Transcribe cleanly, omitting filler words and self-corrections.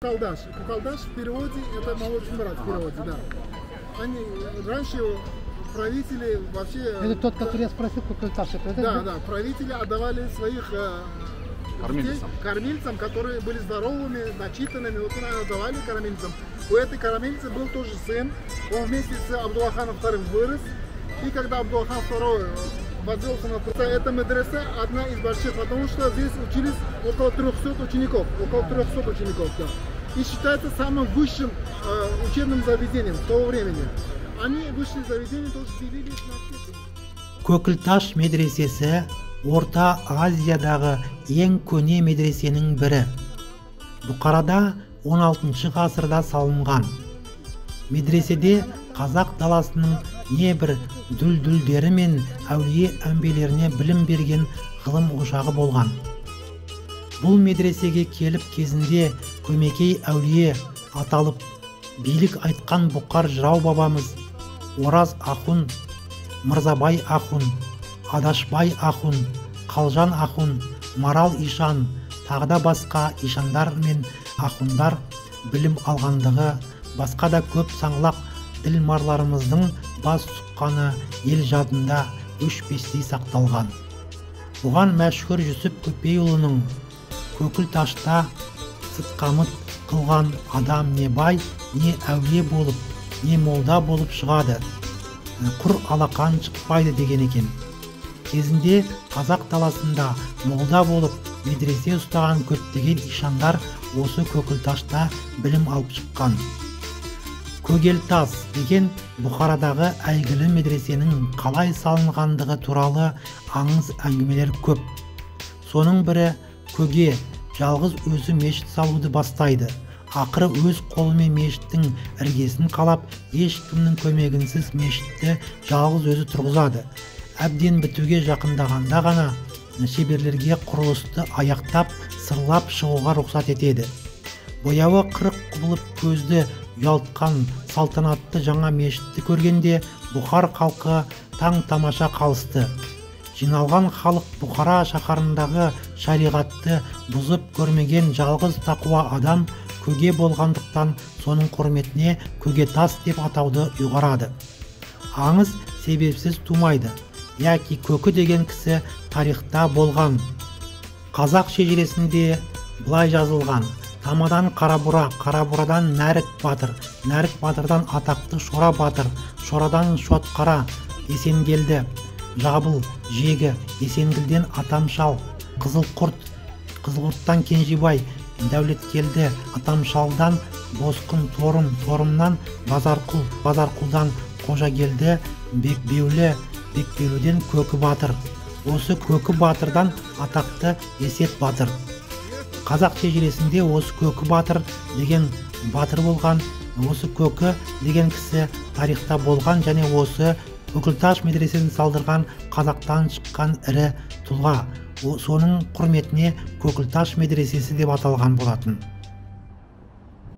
Кукалдаш. Кукалдаш в переводе это молочный брат в переводе, да. Они раньше правители вообще. Это тот, который я спросил, Кукалдаш. Да, правители отдавали своих кормильцам, которые были здоровыми, начитанными. Вот они отдавали кормильцам. У этой кормильцы был тоже сын. Он вместе с Абдуллаханом II вырос. И когда Абдуллахан II возвелся на трон, эта медресе одна из больших, потому что здесь учились около 300 учеников. Да. И считается самым высшим учебным заведением в того времени. Они высшие заведения тоже делились на степени. Көкілташ медресесі Орта Азиядағы ең көне медресенің бірі. Бұқарада 16 ғасырда салынған. Медреседе қазақ даласының небір дүлдүлдері мен әулие әмбелеріне білім берген ғылым ошағы болған. Бұл медресеге келіп кезінде Көмекей әулие аталып, билік айтқан Бұқар жырау бабамыз Ораз Ахун, Мырзабай Ахун, Адашбай Ахун, Қалжан Ахун, Марал Ишан, тағда басқа ишандар мен ахундар білім алғандығы, басқа да көп саңлақ ділмарларымыздың бас сұққаны ел жадында өшпестей сақталған. Бұған мәшһүр Жүсіп Көпейұлының Көкілташта сытқамыт қылған адам не бай, не әулие болып, не молда болып шығады, құр алақан шықпайды деген екен. Кезінде қазақ даласында молда болып медресе ұстаған көптеген ишандар осы Көкілташта білім алып шыққан. Көгелтас деген Бұқарадағы әйгілі медресенің қалай салынғандығы туралы аңыз әңгімелер көп. Соның бірі Көге жалғыз өзі мешіт салуды бастайды. Ақыры өз қолымен мешіттің іргесін қалап, ешкімнің көмегінсіз мешітті жалғыз өзі тұрғызады. Әбден бітуге жақындағанда ғана шеберлерге құрылысты аяқтап, сырлап шығуға рұқсат етеді. Бояуы қырық құбылып көзді ұялтқан салтанатты жаңа мешітті көргенде Бұқар халқы таң тамаша қалысты. Жиналған халық Бұқара шаһарындағы шариғатты бұзып көрмеген жалғыз тақуа адам Көге болғандықтан соның құрметіне Көгетас деп атауды ұйғарады. Аңыз себепсіз тумайды. Яки Көкі деген кісі тарихта болған. Қазақ шежіресінде былай жазылған: Тамадан Қарабура, Қарабурадан Нәрік батыр, Нәрік батырдан атақты Шора батыр, Шорадан Шотқара, Есенгелді, Жабыл, Жегі, Есенгілден Атамшал, Қызылқұрт, Қызылқұрттан Кенжебай, Дәулеткелді, Атамшалдан Босқын Торым, Торымнан Базарқұл, Базарқұлдан Қожагелді, Бекбеулі, Бекбеуліден Көкі батыр. Осы Көкі батырдан атақты Есет батыр. Қазақ шежіресінде осы Көкі батыр деген батыр болған, осы Көкі деген кісі тарихта болған және осы Көкілташ медресесін салдырған қазақтан шыққан ірі тұлға. Соның құрметіне Көкілташ медресесі деп аталған болатын.